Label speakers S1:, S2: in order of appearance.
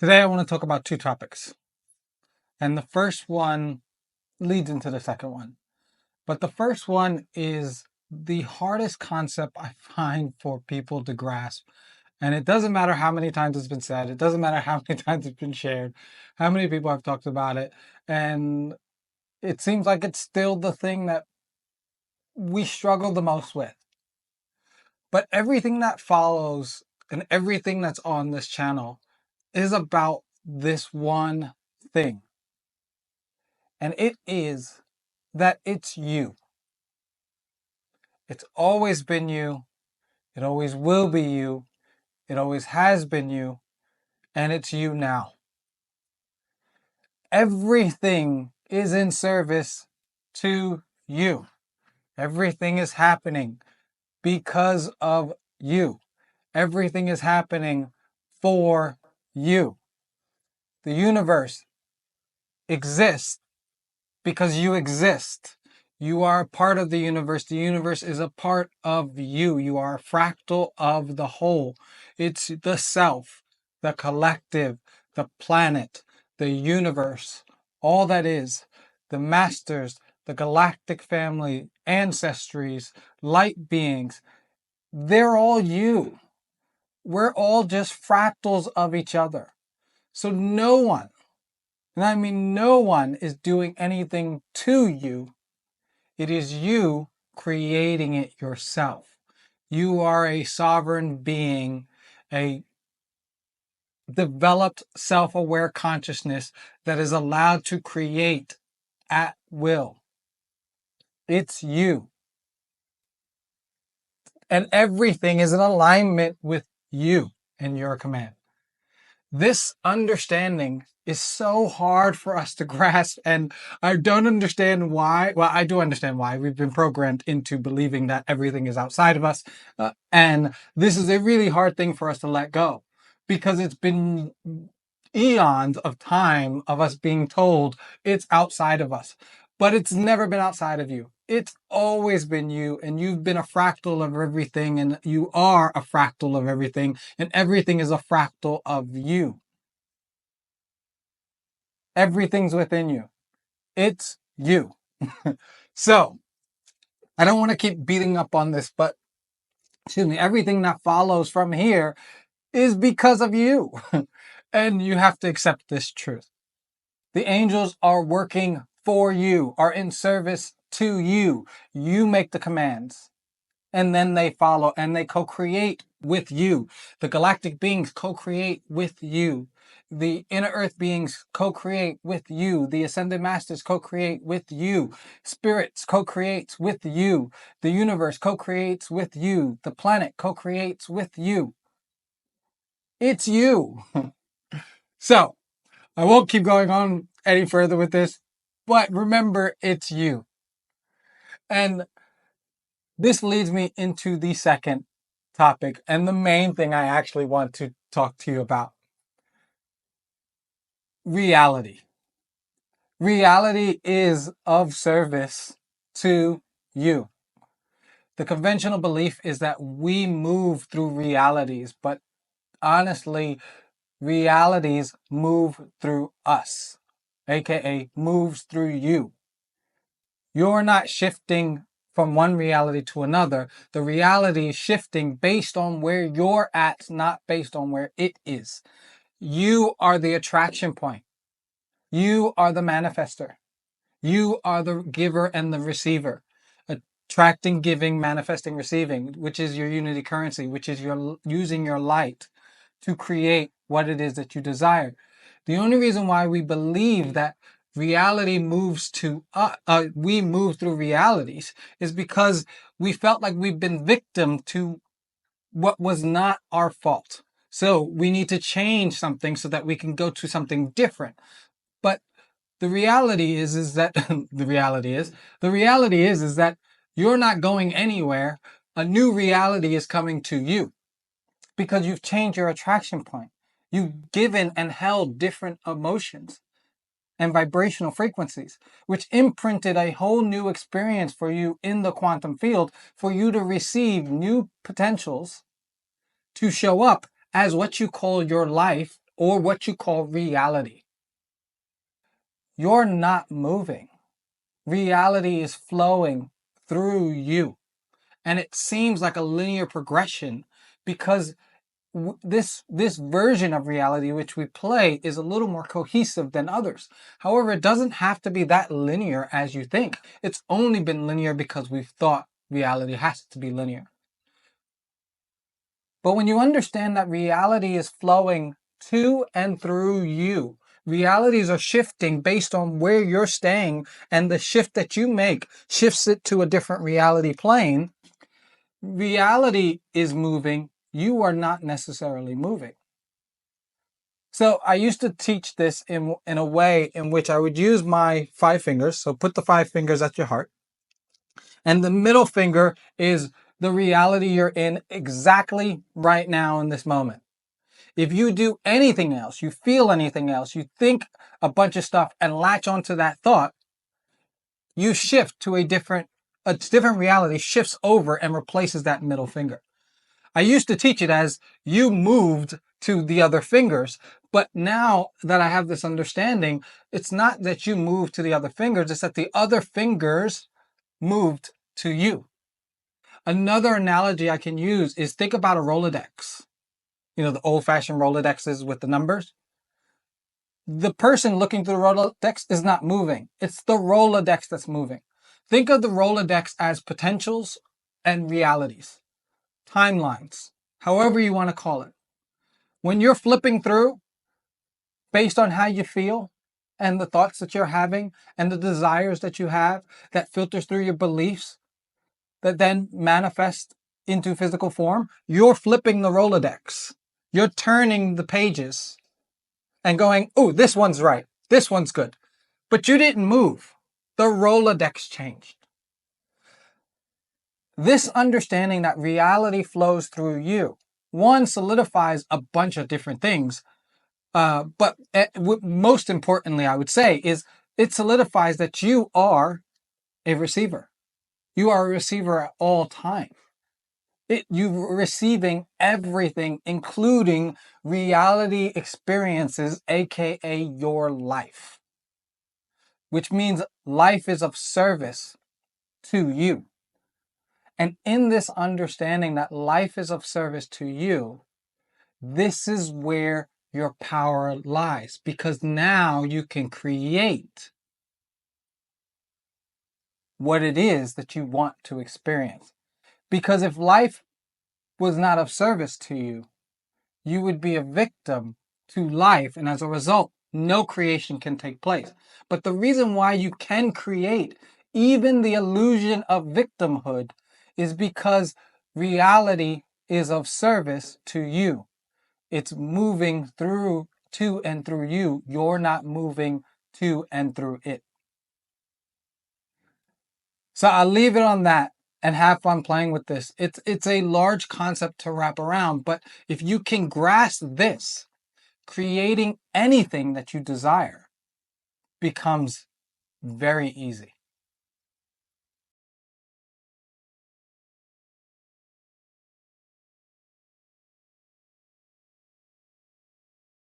S1: Today I want to talk about two topics. And the first one leads into the second one. But the first one is the hardest concept I find for people to grasp. And it doesn't matter how many times it's been said, it doesn't matter how many times it's been shared, how many people have talked about it. And it seems like it's still the thing that we struggle the most with. But everything that follows and everything that's on this channel is about this one thing. And it is that it's you. It's always been you. It always will be you. It always has been you. And it's you now. Everything is in service to you. Everything is happening because of you. Everything is happening for you. The universe exists because you exist. You are a part of the universe. The universe is a part of you. You are a fractal of the whole. It's the self, the collective, the planet, the universe, all that is, the masters, the galactic family, ancestries, light beings. They're all you. We're all just fractals of each other. So no one, and I mean no one, is doing anything to you. It is you creating it yourself. You are a sovereign being, a developed self-aware consciousness that is allowed to create at will. It's you. And everything is in alignment with you and your command. This understanding is so hard for us to grasp, and I don't understand why. Well, I do understand why. We've been programmed into believing that everything is outside of us, and this is a really hard thing for us to let go, because it's been eons of time of us being told it's outside of us, but it's never been outside of you. It's always been you, and you've been a fractal of everything, and you are a fractal of everything, and everything is a fractal of you. Everything's within you. It's you. So, I don't want to keep beating up on this, but excuse me, everything that follows from here is because of you. And you have to accept this truth. The angels are working for you, are in service to you. You make the commands, and then they follow and they co-create with you. The galactic beings co-create with you. The inner earth beings co-create with you. The ascended masters co-create with you. Spirits co-creates with you. The universe co-creates with you. The planet co-creates with you. It's you. So, I won't keep going on any further with this, but remember, it's you. And this leads me into the second topic and the main thing I actually want to talk to you about. Reality. Reality is of service to you. The conventional belief is that we move through realities, but honestly, realities move through us, aka moves through you. You're not shifting from one reality to another. The reality is shifting based on where you're at, not based on where it is. You are the attraction point. You are the manifester. You are the giver and the receiver. Attracting, giving, manifesting, receiving, which is your unity currency, which is your using your light to create what it is that you desire. The only reason why we believe that reality moves to we move through realities is because we felt like we've been victim to what was not our fault. So we need to change something so that we can go to something different. But the reality is that the reality is that you're not going anywhere. A new reality is coming to you because you've changed your attraction point. You've given and held different emotions and vibrational frequencies, which imprinted a whole new experience for you in the quantum field for you to receive new potentials to show up as what you call your life or what you call reality. You're not moving. Reality is flowing through you. And it seems like a linear progression because this version of reality which we play is a little more cohesive than others. However, it doesn't have to be that linear as you think. It's only been linear because we've thought reality has to be linear. But when you understand that reality is flowing to and through you, realities are shifting based on where you're staying, and the shift that you make shifts it to a different reality plane. Reality is moving. You are not necessarily moving. So I used to teach this in a way in which I would use my 5 fingers. So put the 5 fingers at your heart. And the middle finger is the reality you're in exactly right now in this moment. If you do anything else, you feel anything else, you think a bunch of stuff and latch onto that thought, you shift to a different reality shifts over and replaces that middle finger. I used to teach it as you moved to the other fingers, but now that I have this understanding, it's not that you moved to the other fingers, it's that the other fingers moved to you. Another analogy I can use is think about a Rolodex. You know, the old-fashioned Rolodexes with the numbers. The person looking through the Rolodex is not moving. It's the Rolodex that's moving. Think of the Rolodex as potentials and realities, timelines, however you want to call it. When you're flipping through, based on how you feel and the thoughts that you're having and the desires that you have, that filters through your beliefs, that then manifest into physical form, you're flipping the Rolodex. You're turning the pages and going, oh, this one's right. This one's good. But you didn't move. The Rolodex changed. This understanding that reality flows through you, one, solidifies a bunch of different things. But most importantly, I would say, is it solidifies that you are a receiver. You are a receiver at all times. You're receiving everything, including reality experiences, aka your life. Which means life is of service to you. And in this understanding that life is of service to you, this is where your power lies, because now you can create what it is that you want to experience. Because if life was not of service to you, you would be a victim to life, and as a result, no creation can take place. But the reason why you can create even the illusion of victimhood is because reality is of service to you. It's moving through to and through you. You're not moving to and through it. So I'll leave it on that and have fun playing with this. It's a large concept to wrap around, but if you can grasp this, creating anything that you desire becomes very easy.